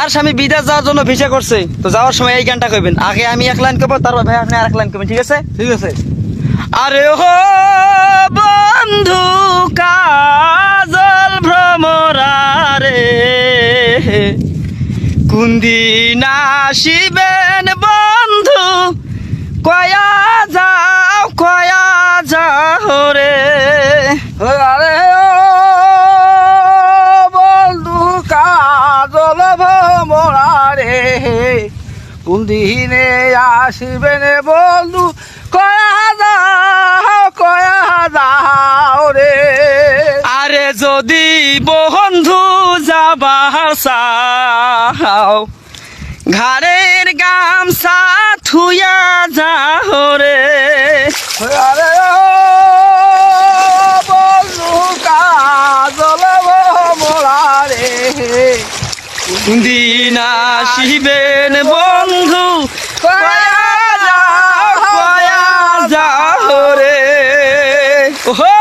যার স্বামী বিদেশ যাওয়ার জন্য ভিসা করছে, তো যাওয়ার সময় এই গানটা কইবেন। আগে আমি এক লাইন কইবো, তারপর ভাই আপনি আরেক লাইন কইবেন, ঠিক আছে? ঠিক আছে। আরে হো বন্ধু কাজল ভ্রমরা রে, কোন দিন আসিবেন বন্ধু, কয়া যাও রে। আরে ও বন্ধু কাজল ভ্রমরা রে, কোন দিনে আসিবেন বন্ধু, কয়া যাও রে। আরে যদি বন্ধু যাবার চাও, ঘাড়ের গামছা থুয়া যাও রে। আরে ও বন্ধু কাজল ভ্রমরা রে, দিন আসিবেন বন্ধু, কয়া যাও রে। ওহো